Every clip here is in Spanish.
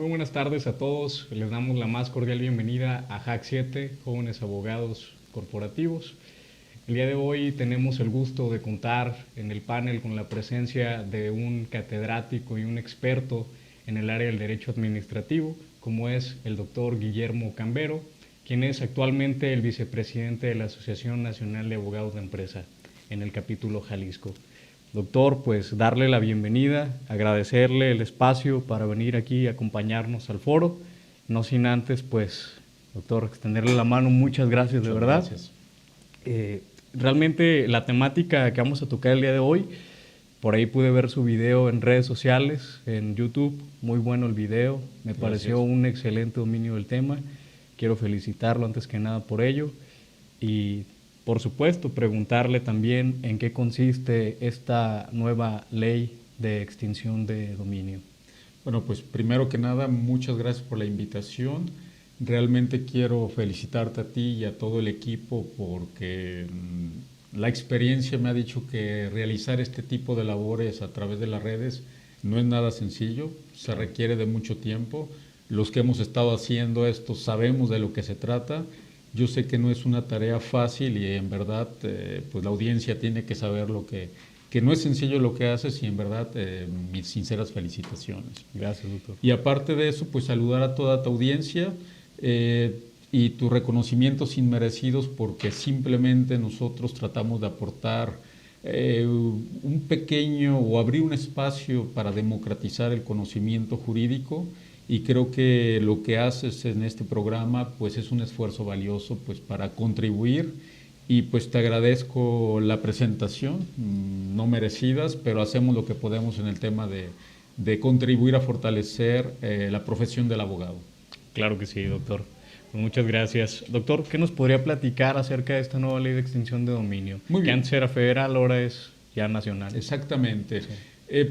Muy buenas tardes a todos. Les damos la más cordial bienvenida a Hack 7, Jóvenes Abogados Corporativos. El día de hoy tenemos el gusto de contar en el panel con la presencia de un catedrático y un experto en el área del derecho administrativo, como es el doctor Guillermo Cambero, quien es actualmente el vicepresidente de la Asociación Nacional de Abogados de Empresa en el capítulo Jalisco. Doctor, pues darle la bienvenida, agradecerle el espacio para venir aquí y acompañarnos al foro. No sin antes, pues, doctor, extenderle la mano. Muchas gracias, de verdad. Gracias. Realmente la temática que vamos a tocar el día de hoy, por ahí pude ver su video en redes sociales, en YouTube. Muy bueno el video, me pareció un excelente dominio del tema. Quiero felicitarlo antes que nada por ello. Y por supuesto, preguntarle también en qué consiste esta nueva ley de extinción de dominio. Bueno, pues primero que nada, muchas gracias por la invitación. Realmente quiero felicitarte a ti y a todo el equipo porque la experiencia me ha dicho que realizar este tipo de labores a través de las redes no es nada sencillo, se requiere de mucho tiempo. Los que hemos estado haciendo esto sabemos de lo que se trata. Yo sé que no es una tarea fácil y en verdad pues la audiencia tiene que saber que no es sencillo lo que haces y en verdad mis sinceras felicitaciones. Gracias, doctor. Y aparte de eso, pues saludar a toda tu audiencia y tus reconocimientos inmerecidos porque simplemente nosotros tratamos de aportar un pequeño o abrir un espacio para democratizar el conocimiento jurídico. Y creo que lo que haces en este programa pues es un esfuerzo valioso pues para contribuir y pues te agradezco la presentación, no merecidas, pero hacemos lo que podemos en el tema de contribuir a fortalecer la profesión del abogado. Claro que sí, doctor. Muchas gracias. Doctor, ¿qué nos podría platicar acerca de esta nueva ley de extinción de dominio? Muy bien. Que antes era federal, ahora es ya nacional. Exactamente. Sí.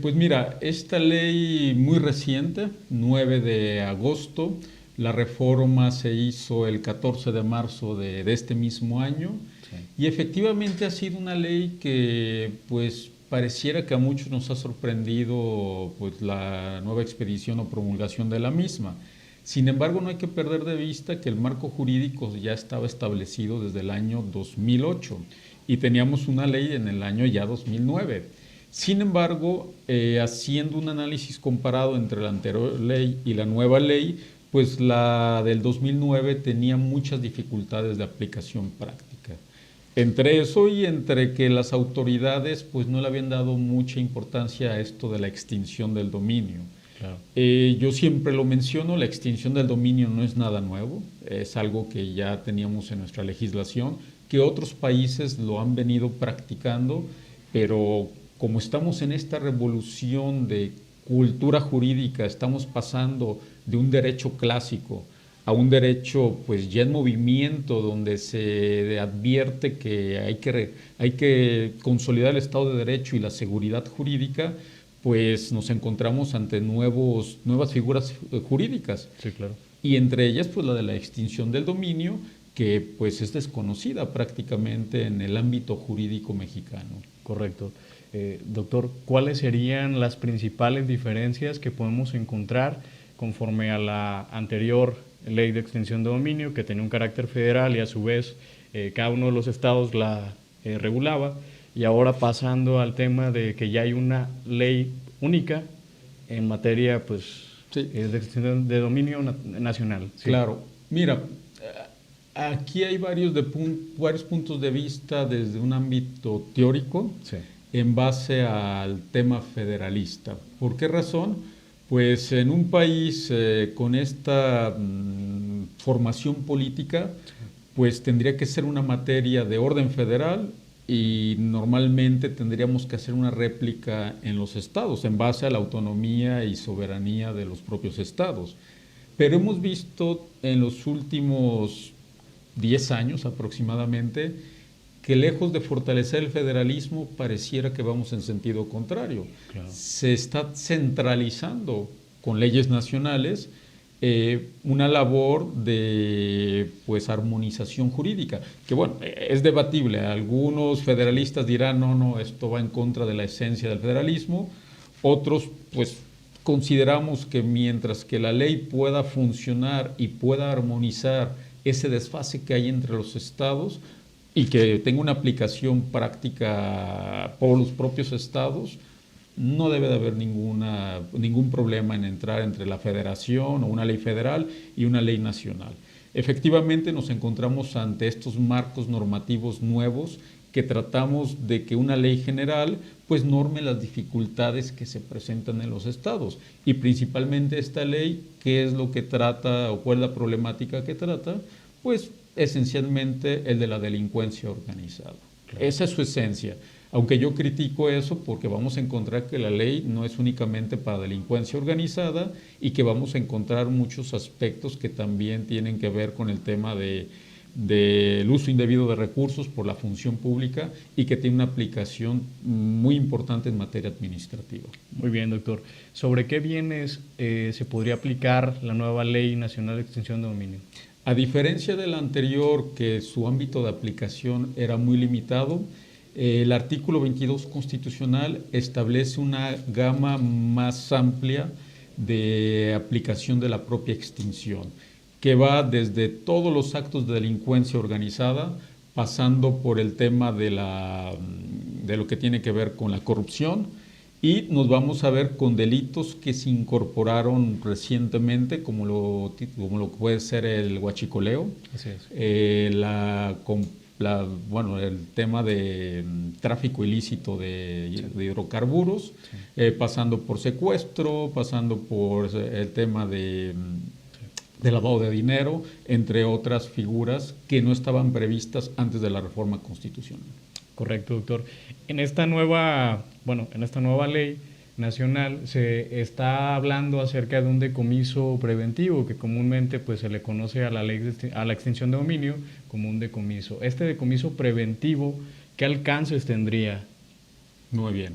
Pues mira, esta ley muy reciente, 9 de agosto, la reforma se hizo el 14 de marzo de este mismo año, sí. Y efectivamente ha sido una ley que pues pareciera que a muchos nos ha sorprendido pues la nueva expedición o promulgación de la misma. Sin embargo, no hay que perder de vista que el marco jurídico ya estaba establecido desde el año 2008 y teníamos una ley en el año ya 2009. Sin embargo, haciendo un análisis comparado entre la anterior ley y la nueva ley, pues la del 2009 tenía muchas dificultades de aplicación práctica. Entre eso y entre que las autoridades pues no le habían dado mucha importancia a esto de la extinción del dominio. Claro. Yo siempre lo menciono, la extinción del dominio no es nada nuevo, es algo que ya teníamos en nuestra legislación, que otros países lo han venido practicando, pero como estamos en esta revolución de cultura jurídica, estamos pasando de un derecho clásico a un derecho pues ya en movimiento, donde se advierte que hay que consolidar el Estado de Derecho y la seguridad jurídica, pues nos encontramos ante nuevas figuras jurídicas. Sí, claro. Y entre ellas pues la de la extinción del dominio, que pues es desconocida prácticamente en el ámbito jurídico mexicano. Correcto. Doctor, ¿cuáles serían las principales diferencias que podemos encontrar conforme a la anterior ley de extinción de dominio, que tenía un carácter federal y a su vez cada uno de los estados la regulaba, y ahora pasando al tema de que ya hay una ley única en materia pues, sí, de extinción de dominio nacional? ¿Sí? Claro. Mira, aquí hay varios puntos de vista desde un ámbito teórico, sí, en base al tema federalista. ¿Por qué razón? Pues en un país con esta formación política, pues tendría que ser una materia de orden federal y normalmente tendríamos que hacer una réplica en los estados en base a la autonomía y soberanía de los propios estados. Pero hemos visto en los últimos 10 años aproximadamente que lejos de fortalecer el federalismo pareciera que vamos en sentido contrario. Claro. Se está centralizando con leyes nacionales una labor de pues armonización jurídica, que bueno, es debatible. Algunos federalistas dirán no, esto va en contra de la esencia del federalismo. Otros pues consideramos que mientras que la ley pueda funcionar y pueda armonizar ese desfase que hay entre los estados y que tenga una aplicación práctica por los propios estados, no debe de haber ningún problema en entrar entre la federación o una ley federal y una ley nacional. Efectivamente nos encontramos ante estos marcos normativos nuevos que tratamos de que una ley general pues norme las dificultades que se presentan en los estados, y principalmente esta ley, ¿qué es lo que trata o cuál es la problemática que trata? Pues esencialmente el de la delincuencia organizada. Claro. Esa es su esencia. Aunque yo critico eso porque vamos a encontrar que la ley no es únicamente para delincuencia organizada y que vamos a encontrar muchos aspectos que también tienen que ver con el tema del uso indebido de recursos por la función pública y que tiene una aplicación muy importante en materia administrativa. Muy bien, doctor. ¿Sobre qué bienes se podría aplicar la nueva Ley Nacional de Extinción de Dominio? A diferencia de la anterior, que su ámbito de aplicación era muy limitado, el artículo 22 constitucional establece una gama más amplia de aplicación de la propia extinción, que va desde todos los actos de delincuencia organizada, pasando por el tema de lo que tiene que ver con la corrupción, y nos vamos a ver con delitos que se incorporaron recientemente, como lo puede ser el huachicoleo, el tema de tráfico ilícito de hidrocarburos, pasando por secuestro, pasando por el tema de lavado de dinero, entre otras figuras que no estaban previstas antes de la reforma constitucional. Correcto, doctor. En esta nueva ley nacional se está hablando acerca de un decomiso preventivo que comúnmente pues se le conoce a la extinción de dominio como un decomiso. Este decomiso preventivo, ¿qué alcances tendría? Muy bien.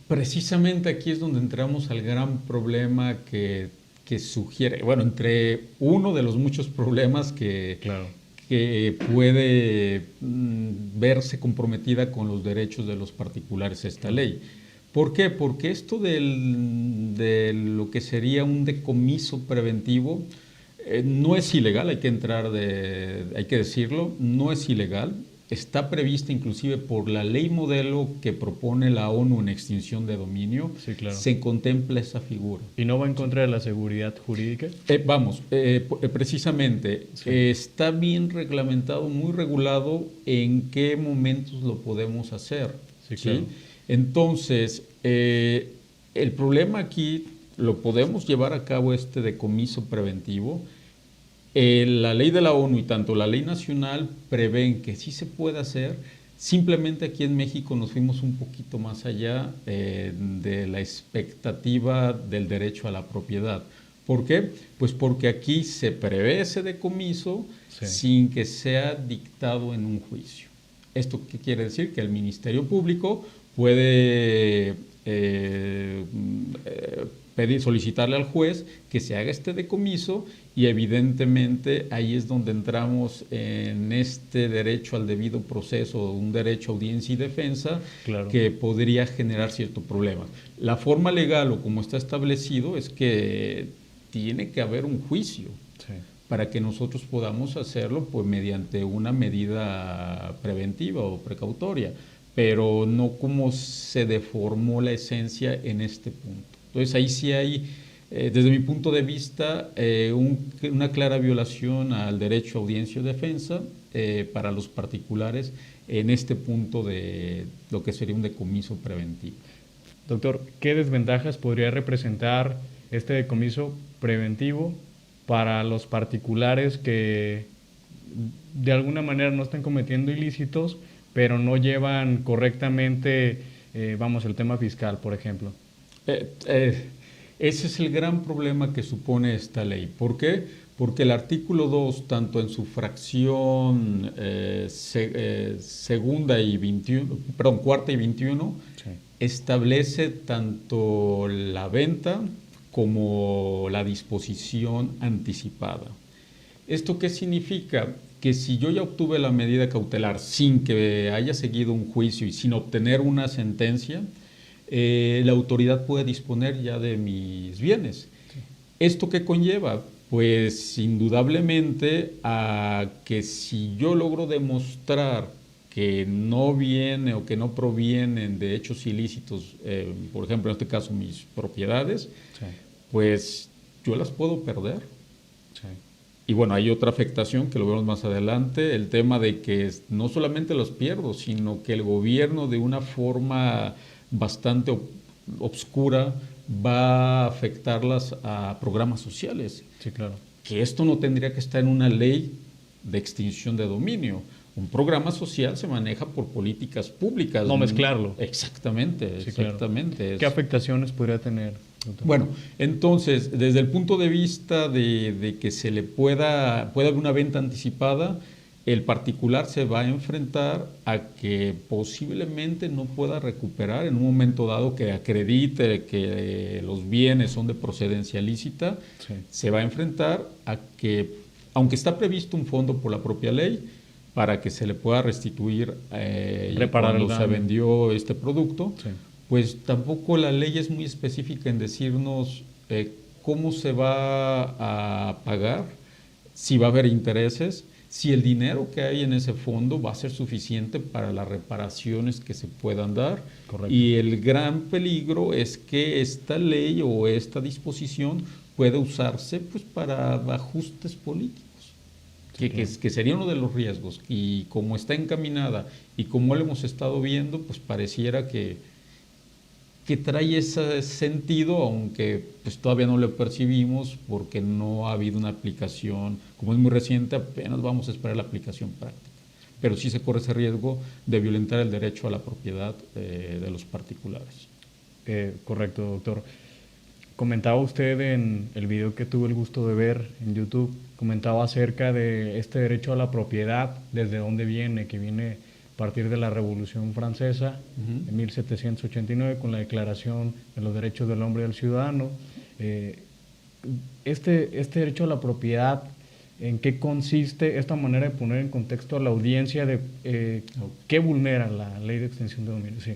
Precisamente aquí es donde entramos al gran problema que sugiere, entre uno de los muchos problemas que puede verse comprometida con los derechos de los particulares esta ley. ¿Por qué? Porque esto de lo que sería un decomiso preventivo no es ilegal, hay que decirlo, no es ilegal. Está prevista inclusive por la ley modelo que propone la ONU en extinción de dominio. Sí, claro. Se contempla esa figura. ¿Y no va en contra de la seguridad jurídica? Precisamente, sí. Está bien reglamentado, muy regulado en qué momentos lo podemos hacer. Sí, claro. ¿Sí? Entonces, el problema aquí, lo podemos llevar a cabo este decomiso preventivo. La ley de la ONU y tanto la ley nacional prevén que sí se puede hacer. Simplemente aquí en México nos fuimos un poquito más allá de la expectativa del derecho a la propiedad. ¿Por qué? Pues porque aquí se prevé ese decomiso sin que sea dictado en un juicio. ¿Esto qué quiere decir? Que el Ministerio Público puede solicitarle al juez que se haga este decomiso, y evidentemente ahí es donde entramos en este derecho al debido proceso, un derecho a audiencia y defensa, claro, que podría generar cierto problema. La forma legal o como está establecido es que tiene que haber un juicio para que nosotros podamos hacerlo pues mediante una medida preventiva o precautoria, pero no como se deformó la esencia en este punto. Entonces ahí sí hay, desde mi punto de vista, una clara violación al derecho a audiencia y defensa para los particulares en este punto de lo que sería un decomiso preventivo. Doctor, ¿qué desventajas podría representar este decomiso preventivo para los particulares que de alguna manera no están cometiendo ilícitos, pero no llevan correctamente, el tema fiscal, por ejemplo? Ese es el gran problema que supone esta ley. ¿Por qué? Porque el artículo 2, tanto en su fracción cuarta y 21, establece tanto la venta como la disposición anticipada. ¿Esto qué significa? Que si yo ya obtuve la medida cautelar sin que haya seguido un juicio y sin obtener una sentencia, la autoridad puede disponer ya de mis bienes. ¿Esto qué conlleva? Pues indudablemente a que si yo logro demostrar que no viene o que no provienen de hechos ilícitos, por ejemplo, en este caso mis propiedades, Sí, pues yo las puedo perder. sí. Y bueno, hay otra afectación que lo vemos más adelante, el tema de que no solamente los pierdo, sino que el gobierno de una forma bastante obscura va a afectarlas a programas sociales, Sí, claro. que esto no tendría que estar en una ley de extinción de dominio. Un programa social se maneja por políticas públicas. No mezclarlo. Exactamente, Sí, claro. exactamente. ¿Qué afectaciones podría tener, doctor? Bueno, entonces, desde el punto de vista de que se le pueda haber una venta anticipada, el particular se va a enfrentar a que posiblemente no pueda recuperar en un momento dado que acredite que los bienes son de procedencia lícita, Sí. se va a enfrentar a que, aunque está previsto un fondo por la propia ley, para que se le pueda restituir Reparar el cuando se daño. vendió este producto, Sí. pues tampoco la ley es muy específica en decirnos cómo se va a pagar, si va a haber intereses, si el dinero que hay en ese fondo va a ser suficiente para las reparaciones que se puedan dar. Correcto. Y el gran peligro es que esta ley o esta disposición puede usarse pues para ajustes políticos. Sí, claro. Que sería uno de los riesgos. Y como está encaminada y como lo hemos estado viendo, pues pareciera que trae ese sentido, aunque pues todavía no lo percibimos porque no ha habido una aplicación, como es muy reciente, apenas vamos a esperar la aplicación práctica. Pero sí se corre ese riesgo de violentar el derecho a la propiedad de los particulares. Correcto, doctor. Comentaba usted en el video que tuve el gusto de ver en YouTube, comentaba acerca de este derecho a la propiedad, desde dónde viene, que viene a partir de la Revolución Francesa, en 1789, con la Declaración de los Derechos del Hombre y del Ciudadano. Este derecho a la propiedad, ¿en qué consiste esta manera de poner en contexto a la audiencia de qué vulnera la ley de extensión de dominio? Sí.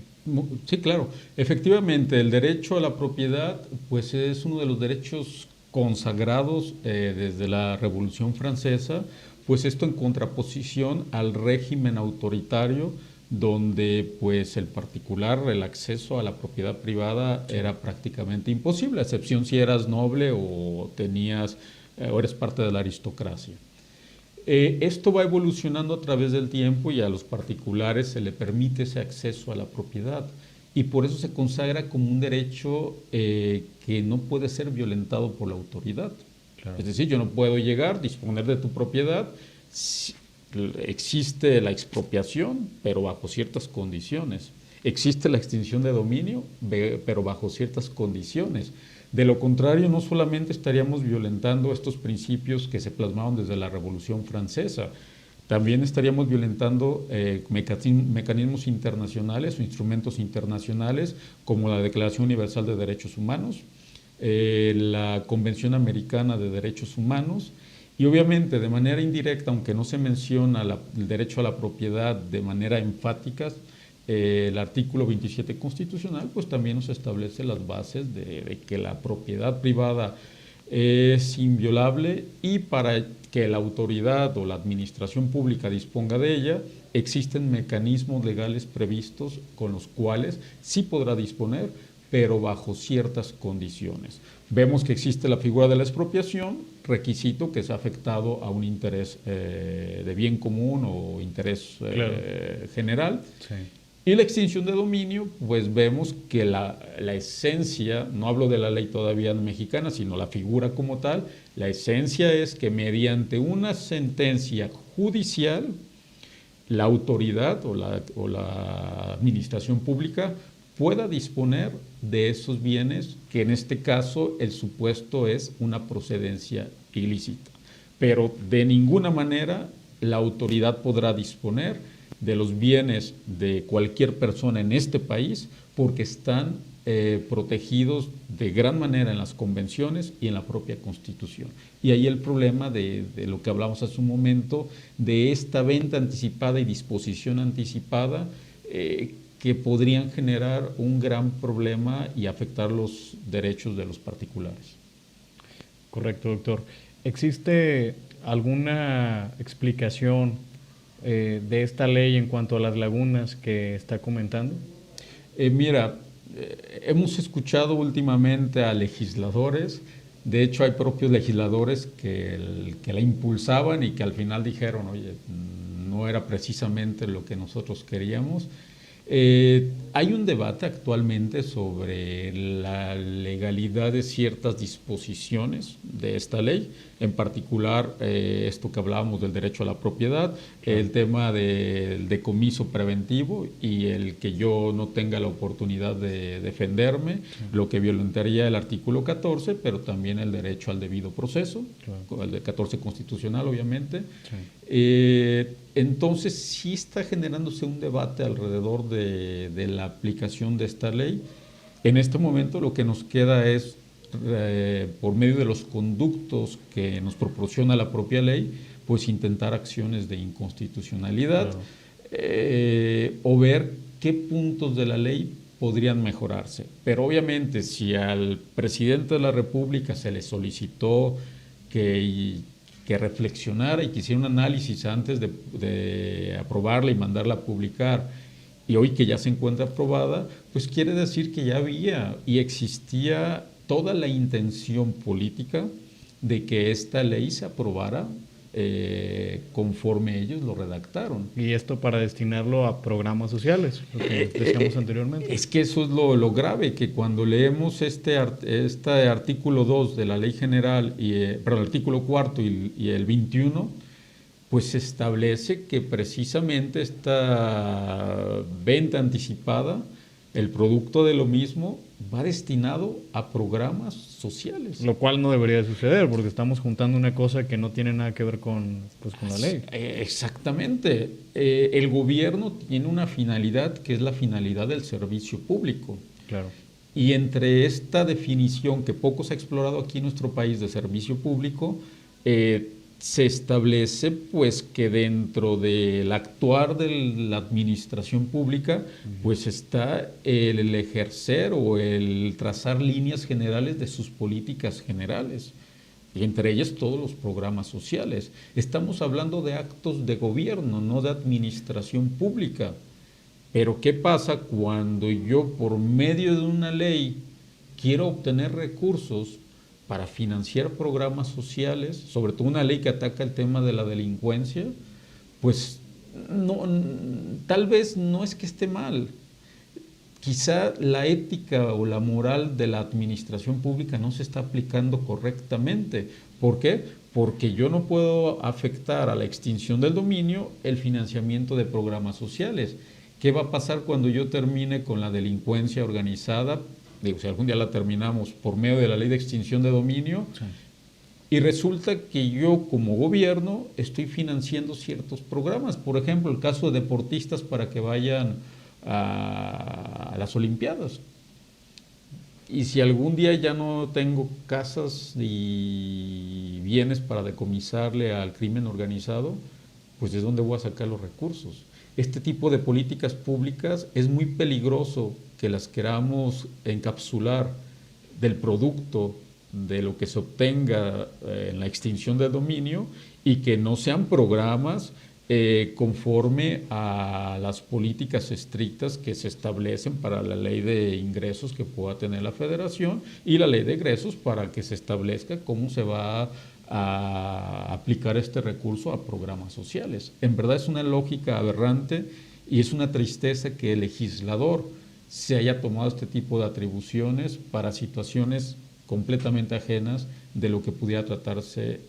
Sí, claro. Efectivamente, el derecho a la propiedad pues es uno de los derechos consagrados desde la Revolución Francesa, pues esto en contraposición al régimen autoritario donde pues el particular, el acceso a la propiedad privada era prácticamente imposible, a excepción si eras noble o tenías o eres parte de la aristocracia. Esto va evolucionando a través del tiempo y a los particulares se le permite ese acceso a la propiedad y por eso se consagra como un derecho que no puede ser violentado por la autoridad. Claro. Es decir, yo no puedo llegar, disponer de tu propiedad, existe la expropiación, pero bajo ciertas condiciones. Existe la extinción de dominio, pero bajo ciertas condiciones. De lo contrario, no solamente estaríamos violentando estos principios que se plasmaron desde la Revolución Francesa, también estaríamos violentando mecanismos internacionales o instrumentos internacionales como la Declaración Universal de Derechos Humanos, la Convención Americana de Derechos Humanos y obviamente de manera indirecta, aunque no se menciona el derecho a la propiedad de manera enfática, el artículo 27 constitucional pues también nos establece las bases de que la propiedad privada es inviolable y para que la autoridad o la administración pública disponga de ella, existen mecanismos legales previstos con los cuales sí podrá disponer, pero bajo ciertas condiciones. Vemos que existe la figura de la expropiación, requisito que es afectado a un interés de bien común o interés general. Sí. Y la extinción de dominio, pues vemos que la esencia, no hablo de la ley todavía mexicana, sino la figura como tal, la esencia es que mediante una sentencia judicial, la autoridad o la administración pública pueda disponer de esos bienes, que en este caso el supuesto es una procedencia ilícita. Pero de ninguna manera la autoridad podrá disponer de los bienes de cualquier persona en este país porque están protegidos de gran manera en las convenciones y en la propia Constitución. Y ahí el problema de lo que hablamos hace un momento, de esta venta anticipada y disposición anticipada, que podrían generar un gran problema y afectar los derechos de los particulares. Correcto, doctor. ¿Existe alguna explicación de esta ley en cuanto a las lagunas que está comentando? Mira, hemos escuchado últimamente a legisladores, de hecho hay propios legisladores que la impulsaban y que al final dijeron, oye, no era precisamente lo que nosotros queríamos. Hay un debate actualmente sobre la legalidad de ciertas disposiciones de esta ley, en particular esto que hablábamos del derecho a la propiedad, el tema del decomiso preventivo y el que yo no tenga la oportunidad de defenderme, lo que violentaría el artículo 14, pero también el derecho al debido proceso, el de 14 constitucional obviamente. Entonces sí está generándose un debate alrededor de la aplicación de esta ley. En este momento lo que nos queda es, por medio de los conductos que nos proporciona la propia ley, pues intentar acciones de inconstitucionalidad, o ver qué puntos de la ley podrían mejorarse. Pero obviamente si al presidente de la República se le solicitó que reflexionara y que hiciera un análisis antes de aprobarla y mandarla a publicar, y hoy que ya se encuentra aprobada, pues quiere decir que ya había y existía toda la intención política de que esta ley se aprobara conforme ellos lo redactaron. Y esto para destinarlo a programas sociales, lo que decíamos anteriormente. Es que eso es lo grave, que cuando leemos este artículo 2 de la Ley General, perdón, el artículo 4 y el 21, pues se establece que precisamente esta venta anticipada, el producto de lo mismo, va destinado a programas sociales. Lo cual no debería suceder, porque estamos juntando una cosa que no tiene nada que ver con la ley. Exactamente. El gobierno tiene una finalidad que es la finalidad del servicio público. Claro. Y entre esta definición que poco se ha explorado aquí en nuestro país de servicio público, se establece pues que dentro del actuar de la administración pública pues está el ejercer o el trazar líneas generales de sus políticas generales, y entre ellas todos los programas sociales. Estamos hablando de actos de gobierno, no de administración pública. Pero ¿qué pasa cuando yo por medio de una ley quiero obtener recursos para financiar programas sociales, sobre todo una ley que ataca el tema de la delincuencia? Pues no, tal vez no es que esté mal. Quizá la ética o la moral de la administración pública no se está aplicando correctamente. ¿Por qué? Porque yo no puedo afectar a la extinción del dominio el financiamiento de programas sociales. ¿Qué va a pasar cuando yo termine con la delincuencia organizada? Digo, si algún día la terminamos por medio de la ley de extinción de dominio, sí, y resulta que yo como gobierno estoy financiando ciertos programas, por ejemplo, el caso de deportistas para que vayan a las Olimpiadas. Y si algún día ya no tengo casas y bienes para decomisarle al crimen organizado, pues ¿de dónde voy a sacar los recursos? Este tipo de políticas públicas es muy peligroso que las queramos encapsular del producto de lo que se obtenga en la extinción del dominio, y que no sean programas conforme a las políticas estrictas que se establecen para la ley de ingresos que pueda tener la federación y la ley de egresos, para que se establezca cómo se va a aplicar este recurso a programas sociales. En verdad es una lógica aberrante y es una tristeza que el legislador se haya tomado este tipo de atribuciones para situaciones completamente ajenas de lo que pudiera tratarse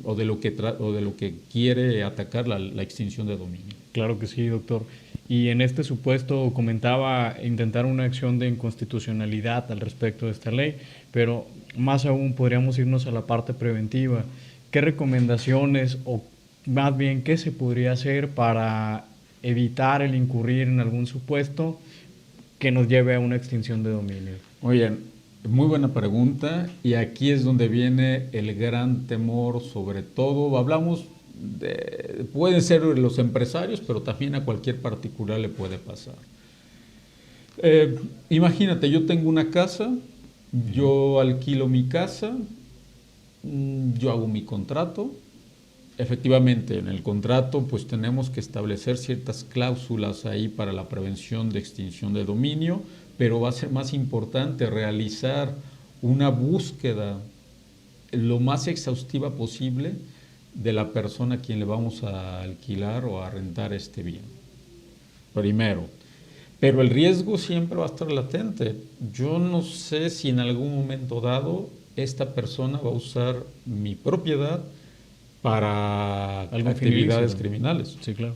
o de lo que quiere atacar la extinción de dominio. Claro que sí, doctor. Y en este supuesto comentaba intentar una acción de inconstitucionalidad al respecto de esta ley, pero más aún podríamos irnos a la parte preventiva. ¿Qué recomendaciones o más bien qué se podría hacer para evitar el incurrir en algún supuesto que nos lleve a una extinción de dominio? Oigan, muy buena pregunta, y aquí es donde viene el gran temor. Sobre todo hablamos pueden ser los empresarios, pero también a cualquier particular le puede pasar. Imagínate, yo tengo una casa, yo alquilo mi casa, yo hago mi contrato. Efectivamente, en el contrato pues tenemos que establecer ciertas cláusulas ahí para la prevención de extinción de dominio, pero va a ser más importante realizar una búsqueda lo más exhaustiva posible de la persona a quien le vamos a alquilar o a rentar este bien. Primero. Pero el riesgo siempre va a estar latente. Yo no sé si en algún momento dado esta persona va a usar mi propiedad para Algún fin actividades ilícito. criminales. Sí, claro.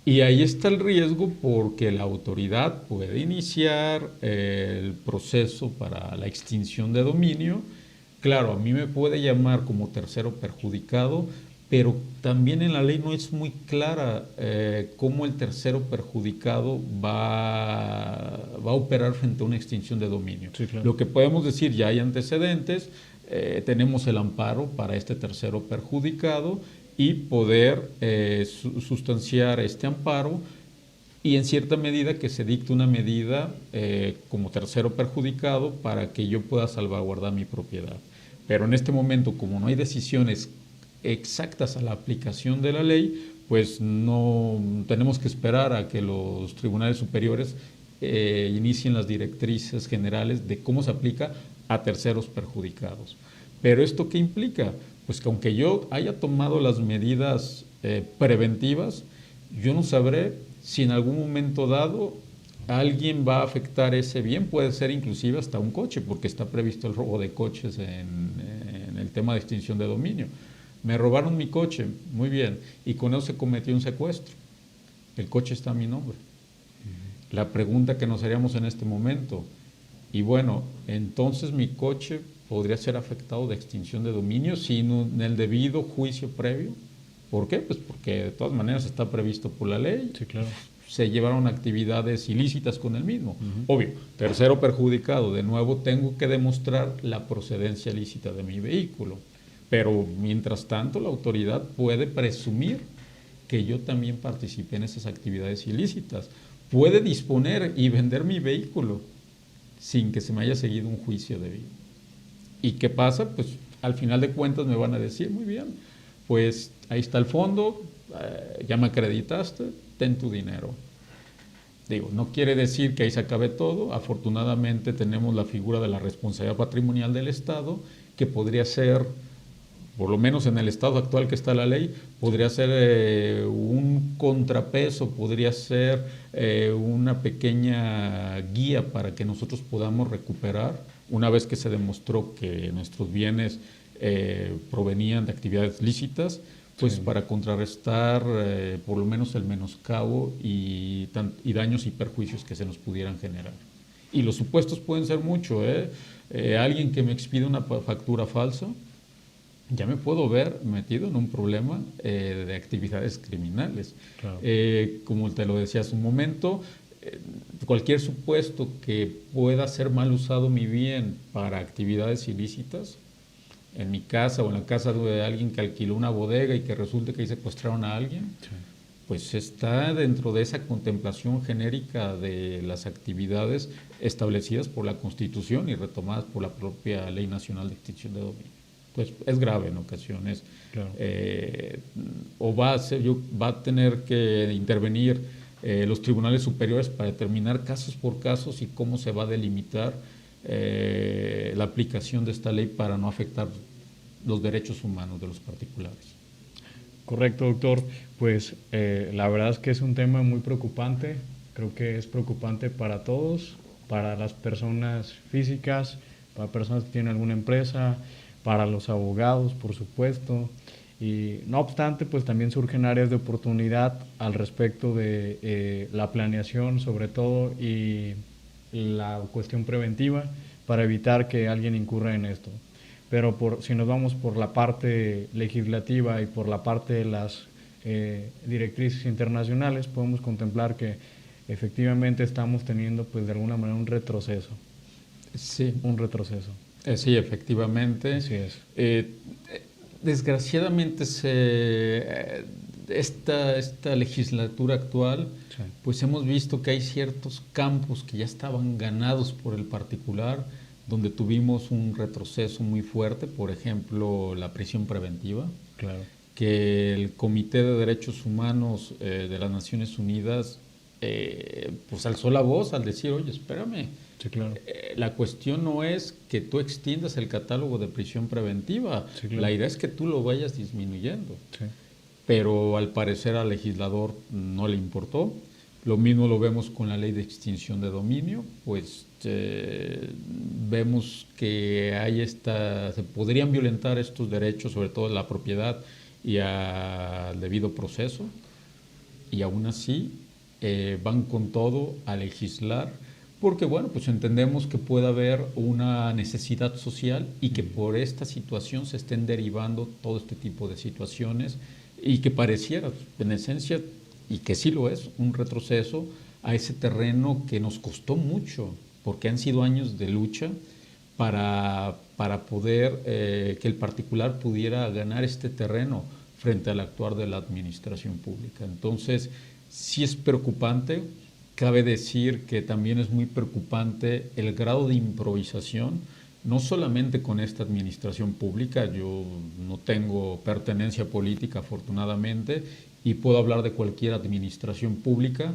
Y ahí está el riesgo porque la autoridad puede iniciar el proceso para la extinción de dominio. Claro, a mí me puede llamar como tercero perjudicado, pero también en la ley no es muy clara cómo el tercero perjudicado va a operar frente a una extinción de dominio. Sí, claro. Lo que podemos decir, ya hay antecedentes, tenemos el amparo para este tercero perjudicado y poder sustanciar este amparo y en cierta medida que se dicte una medida como tercero perjudicado para que yo pueda salvaguardar mi propiedad. Pero en este momento, como no hay decisiones exactas a la aplicación de la ley, pues no tenemos que esperar a que los tribunales superiores inicien las directrices generales de cómo se aplica a terceros perjudicados. Pero ¿esto qué implica? Pues que aunque yo haya tomado las medidas preventivas, yo no sabré si en algún momento dado alguien va a afectar ese bien, puede ser inclusive hasta un coche, porque está previsto el robo de coches en el tema de extinción de dominio. Me robaron mi coche, muy bien, y con eso se cometió un secuestro. El coche está a mi nombre. La pregunta que nos haríamos en este momento, y bueno, entonces mi coche podría ser afectado de extinción de dominio sin el debido juicio previo. ¿Por qué? Pues porque de todas maneras está previsto por la ley. Sí, claro. Se llevaron actividades ilícitas con el mismo. Obvio, tercero perjudicado, de nuevo tengo que demostrar la procedencia lícita de mi vehículo. Pero mientras tanto la autoridad puede presumir que yo también participé en esas actividades ilícitas. Puede disponer y vender mi vehículo sin que se me haya seguido un juicio debido. ¿Y qué pasa? Pues al final de cuentas me van a decir, muy bien, pues ahí está el fondo, ya me acreditaste, ten tu dinero. Digo, no quiere decir que ahí se acabe todo. Afortunadamente tenemos la figura de la responsabilidad patrimonial del Estado, que podría ser, por lo menos en el estado actual que está la ley, podría ser un contrapeso, podría ser una pequeña guía para que nosotros podamos recuperar, una vez que se demostró que nuestros bienes provenían de actividades lícitas, pues sí, para contrarrestar por lo menos el menoscabo y daños y perjuicios que se nos pudieran generar. Y los supuestos pueden ser mucho, alguien que me expide una factura falsa, ya me puedo ver metido en un problema de actividades criminales. Claro. Como te lo decía hace un momento, cualquier supuesto que pueda ser mal usado mi bien para actividades ilícitas, en mi casa o en la casa de alguien que alquiló una bodega y que resulte que ahí secuestraron a alguien, sí, pues está dentro de esa contemplación genérica de las actividades establecidas por la Constitución y retomadas por la propia Ley Nacional de Extinción de Dominio. Pues es grave en ocasiones. Claro. O va a tener que intervenir los tribunales superiores para determinar casos por casos y cómo se va a delimitar la aplicación de esta ley para no afectar los derechos humanos de los particulares. Correcto, doctor. Pues la verdad es que es un tema muy preocupante. Creo que es preocupante para todos, para las personas físicas, para personas que tienen alguna empresa, para los abogados, por supuesto. Y no obstante, pues también surgen áreas de oportunidad al respecto de la planeación, sobre todo, y la cuestión preventiva para evitar que alguien incurra en esto. Pero si nos vamos por la parte legislativa y por la parte de las directrices internacionales, podemos contemplar que efectivamente estamos teniendo, pues de alguna manera, un retroceso. Sí. Un retroceso. Sí, efectivamente. Así es. Desgraciadamente esta legislatura actual, Sí. pues hemos visto que hay ciertos campos que ya estaban ganados por el particular, donde tuvimos un retroceso muy fuerte, por ejemplo, la prisión preventiva, Claro. que el Comité de Derechos Humanos de las Naciones Unidas pues alzó la voz al decir, oye, espérame, Sí, claro. la cuestión no es que tú extiendas el catálogo de prisión preventiva, Sí, claro. la idea es que tú lo vayas disminuyendo. Sí. Pero al parecer al legislador no le importó. Lo mismo lo vemos con la ley de extinción de dominio, pues vemos que se podrían violentar estos derechos, sobre todo la propiedad y al debido proceso, y aún así van con todo a legislar, porque bueno, pues entendemos que puede haber una necesidad social y que por esta situación se estén derivando todo este tipo de situaciones y que pareciera, en esencia, y que sí lo es, un retroceso a ese terreno que nos costó mucho, porque han sido años de lucha para poder que el particular pudiera ganar este terreno frente al actuar de la administración pública. Entonces, sí es preocupante. Cabe decir que también es muy preocupante el grado de improvisación, no solamente con esta administración pública. Yo no tengo pertenencia política, afortunadamente, y puedo hablar de cualquier administración pública.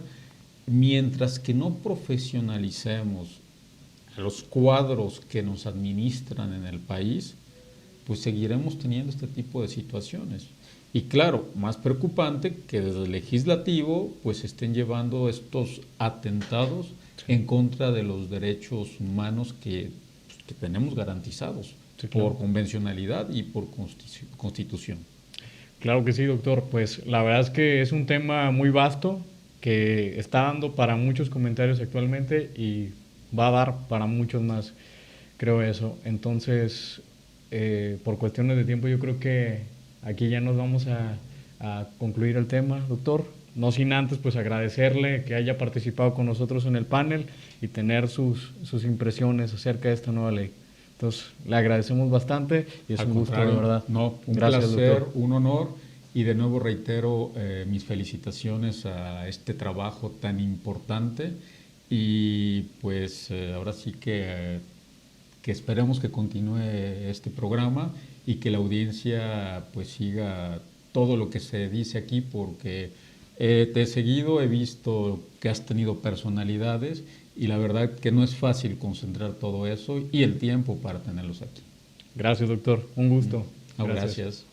Mientras que no profesionalicemos los cuadros que nos administran en el país, pues seguiremos teniendo este tipo de situaciones. Y claro, más preocupante que desde el legislativo pues estén llevando estos atentados en contra de los derechos humanos que tenemos garantizados por convencionalidad y por constitución. Claro que sí, doctor. Pues la verdad es que es un tema muy vasto que está dando para muchos comentarios actualmente y va a dar para muchos más, creo eso. Entonces, por cuestiones de tiempo, yo creo que aquí ya nos vamos a concluir el tema, doctor. No sin antes pues agradecerle que haya participado con nosotros en el panel y tener sus impresiones acerca de esta nueva ley. Entonces, le agradecemos bastante y es un gusto, de verdad. No, un Gracias, placer, doctor. un honor, y de nuevo reitero mis felicitaciones a este trabajo tan importante y pues ahora sí que esperemos que continúe este programa y que la audiencia pues siga todo lo que se dice aquí, porque te he seguido, he visto que has tenido personalidades y la verdad que no es fácil concentrar todo eso y el tiempo para tenerlos aquí. Gracias, doctor. Un gusto. Gracias.